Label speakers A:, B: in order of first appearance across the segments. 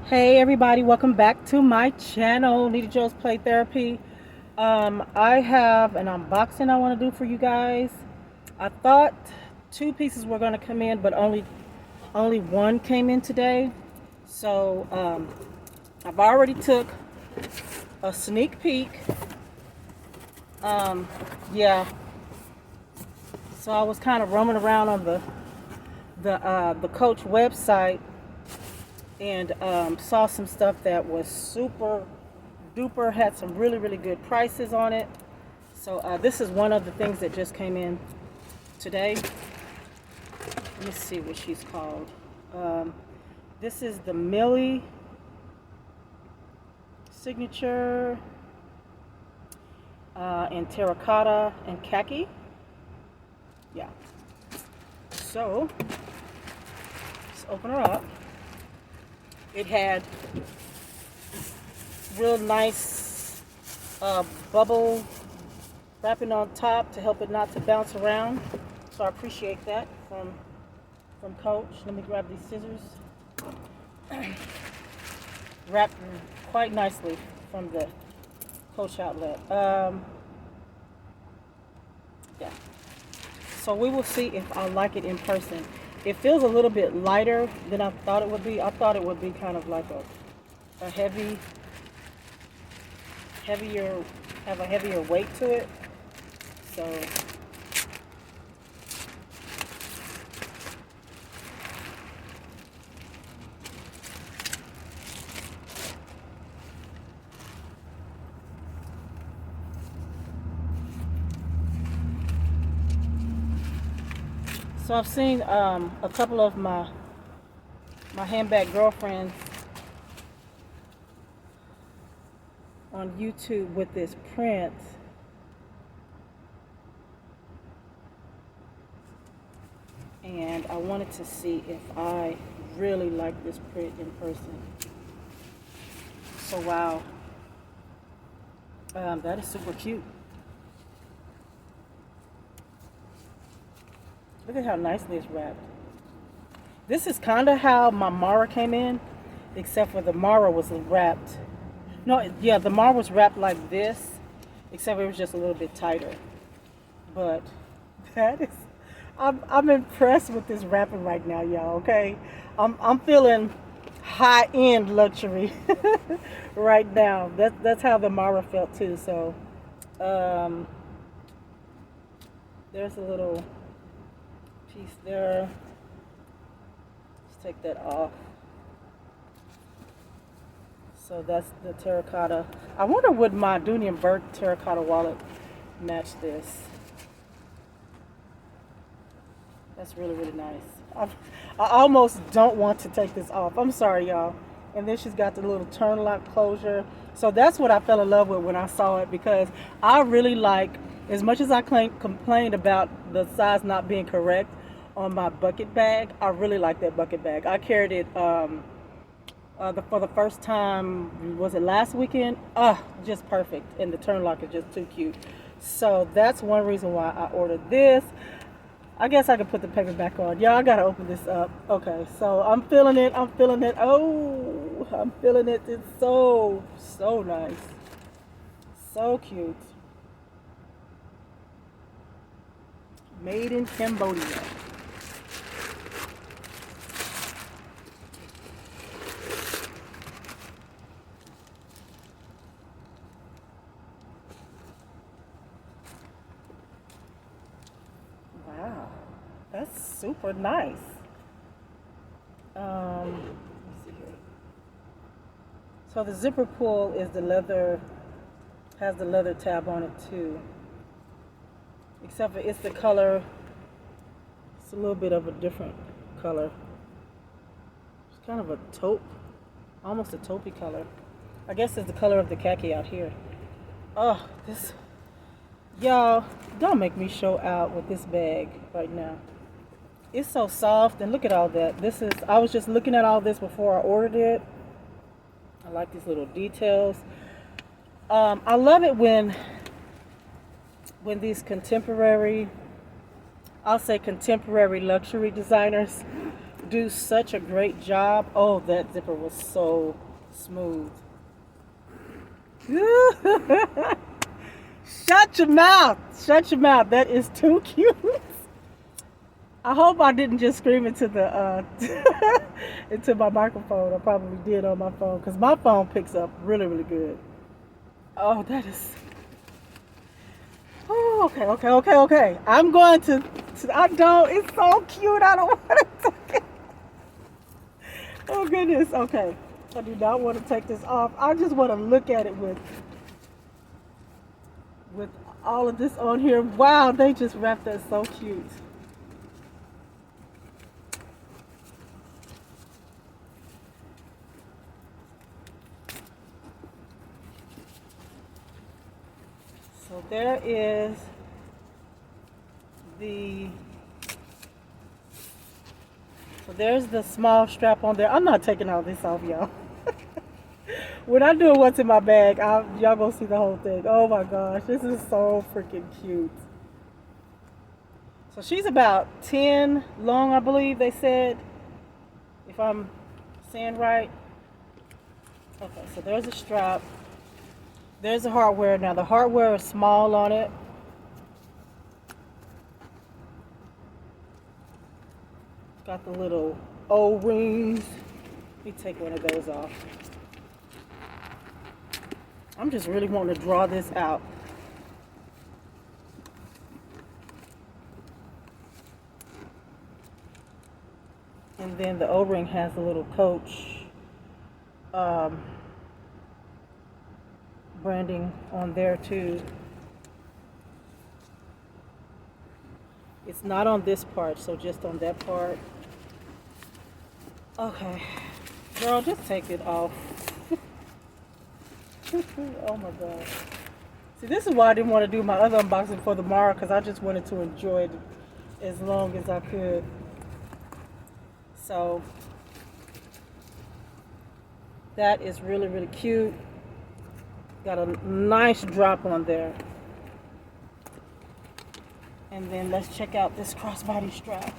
A: Hey everybody, welcome back to my channel, Nita Joe's Play Therapy. I have an unboxing I want to do for you guys. I thought two pieces were going to come in, but only one came in today. So I've already took a sneak peek. Yeah. So I was kind of roaming around on the Coach website and saw some stuff that was super duper, had some really good prices on it. So this is one of the things that just came in today. Let me see what she's called. This is the MILLIE signature in terracotta and khaki. Yeah. So let's open her up. It had real nice bubble wrapping on top to help it not to bounce around. So I appreciate that from Coach. Let me grab these scissors. Wrapped quite nicely from the Coach outlet. Yeah. So we will see if I like it in person. It feels a little bit lighter than I thought it would be. I thought it would be kind of like a heavier, have a heavier weight to it. So I've seen a couple of my handbag girlfriends on YouTube with this print. And I wanted to see if I really like this print in person. So wow, that is super cute. Look at how nicely it's wrapped. This is kind of how my Mara came in, except for the Mara was wrapped. No, yeah, the Mara was wrapped like this, except it was just a little bit tighter. But that is, I'm impressed with this wrapping right now, y'all. Okay, I'm feeling high-end luxury right now. That's how the Mara felt too. So there's a little piece there. Let's take that off. So that's the terracotta. I wonder would my Dooney and Burke terracotta wallet match this? That's really nice. I almost don't want to take this off. I'm sorry, y'all. And then she's got the little turn lock closure. So that's what I fell in love with when I saw it, because I really like, as much as I complained about the size not being correct on my bucket bag, I really like that bucket bag. I carried it for the first time, was it last weekend? Just perfect. And the turn lock is just too cute. So that's one reason why I ordered this. I guess I can put the paper back on. Y'all, I gotta open this up. Okay, so I'm feeling it. I'm feeling it. Oh, I'm feeling it. It's so nice. So cute. Made in Cambodia. Wow, that's super nice. Let me see here. So the zipper pull is the leather, has the leather tab on it too. Except for it's the color, it's a little bit of a different color. It's kind of a taupe, almost a taupey color. I guess it's the color of the khaki out here. Oh, this, y'all, don't make me show out with this bag right now. It's so soft, and look at all that. This is, I was just looking at all this before I ordered it. I like these little details. I love it when these contemporary, I'll say contemporary luxury designers do such a great job. Oh, that zipper was so smooth. Shut your mouth. Shut your mouth. That is too cute. I hope I didn't just scream into the into my microphone. I probably did on my phone because my phone picks up really, really good. Oh, that is. Oh, okay. I'm going to. I don't. It's so cute. I don't want to take it. Oh goodness. Okay. I do not want to take this off. I just want to look at it with all of this on here. Wow, they just wrapped that so cute. So there is the there's the small strap on there. I'm not taking all this off, y'all. When I do what's in my bag, y'all gonna see the whole thing. Oh my gosh, this is so freaking cute. So she's about 10 long, I believe they said, if I'm saying right. Okay, so there's a strap. There's the hardware. Now the hardware is small on it. Got the little O-rings. Let me take one of those off. I'm just really wanting to draw this out. And then the O-ring has a little Coach branding on there too. It's not on this part, so just on that part. Okay, girl, just take it off. Oh my god. See, this is why I didn't want to do my other unboxing for tomorrow, because I just wanted to enjoy it as long as I could. So that is really, really cute. Got a nice drop on there. And then let's check out this crossbody strap.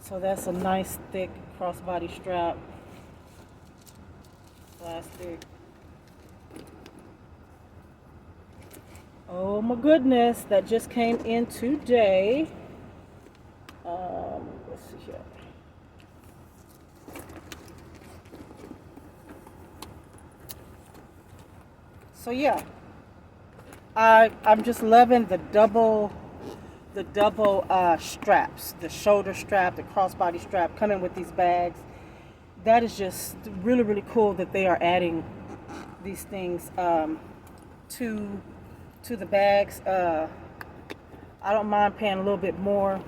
A: So that's a nice thick crossbody strap. Plastic. Oh my goodness, that just came in today. Let's see here. So yeah, I'm just loving the double straps, the shoulder strap, the crossbody strap coming with these bags. That is just really, really cool that they are adding these things to the bags. I don't mind paying a little bit more.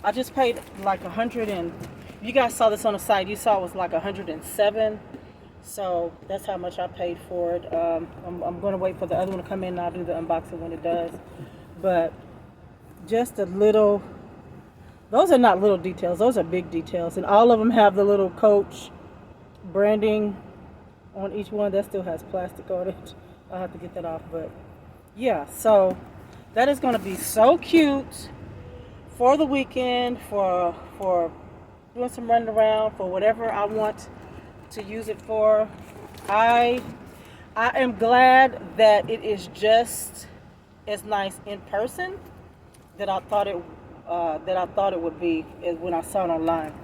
A: I just paid like 100 and you guys saw this on the site. You saw it was like 107. So that's how much I paid for it. I'm going to wait for the other one to come in and I'll do the unboxing when it does. But just a little, those are not little details, those are big details. And all of them have the little Coach branding on each one. That still has plastic on it. I'll have to get that off. But yeah, so that is going to be so cute for the weekend, for doing some running around, for whatever I want to use it for. I am glad that it is just as nice in person that I thought it would be when I saw it online.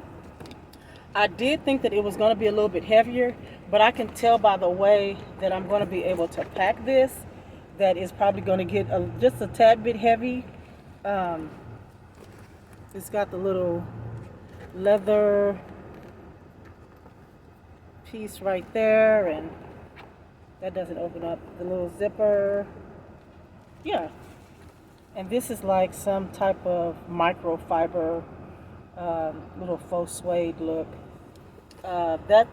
A: I did think that it was going to be a little bit heavier, but I can tell by the way that I'm going to be able to pack this that it's probably going to get just a tad bit heavy. It's got the little leather piece right there, and that doesn't open up, the little zipper. Yeah, and this is like some type of microfiber little faux suede look. That's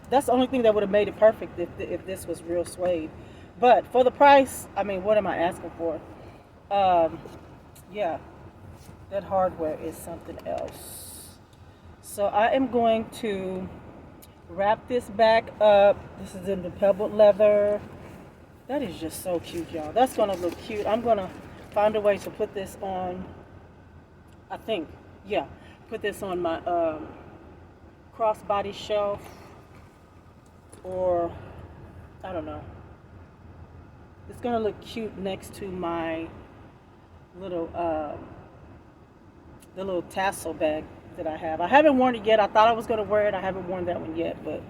A: the only thing that would have made it perfect if this was real suede. But for the price, I mean, what am I asking for? Yeah, that hardware is something else. So I am going to wrap this back up. This is in the pebbled leather. That is just so cute, y'all. That's gonna look cute. I'm gonna find a way to put this on, I think, yeah, put this on my crossbody shelf, or I don't know. It's gonna look cute next to my little the little tassel bag that I have. I haven't worn it yet. I thought I was gonna wear it. I haven't worn that one yet, but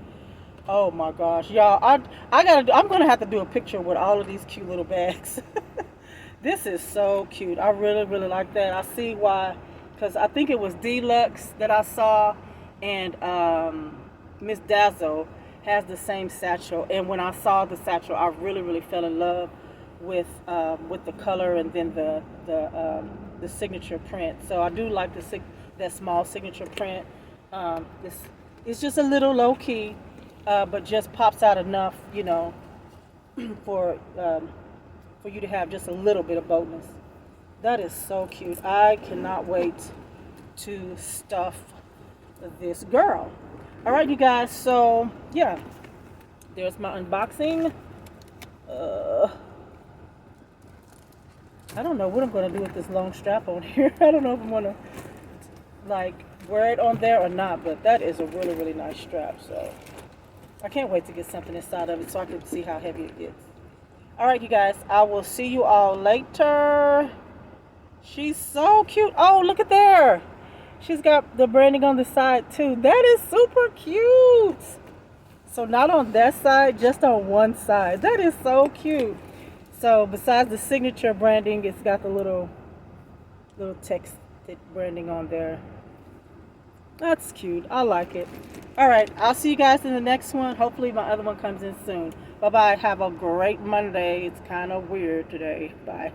A: oh my gosh, y'all! I'm gonna have to do a picture with all of these cute little bags. This is so cute. I really really like that. I see why, because I think it was Deluxe that I saw, and Miss Dazzle has the same satchel. And when I saw the satchel, I really really fell in love with the color, and then the signature print. So I do like that small signature print. It's just a little low key, but just pops out enough, you know, for you to have just a little bit of boldness. That is so cute. I cannot wait to stuff this girl. All right, you guys. So yeah, there's my unboxing. I don't know what I'm gonna do with this long strap on here. I don't know if I'm gonna like wear it on there or not, but that is a really really nice strap. So I can't wait to get something inside of it so I can see how heavy it gets. All right, you guys. I will see you all later. She's so cute. Oh, look at there. She's got the branding on the side too. That is super cute. So not on that side, just on one side. That is so cute. So besides the signature branding, it's got the little text branding on there. That's cute. I like it. All right. I'll see you guys in the next one. Hopefully my other one comes in soon. Bye-bye. Have a great Monday. It's kind of weird today. Bye.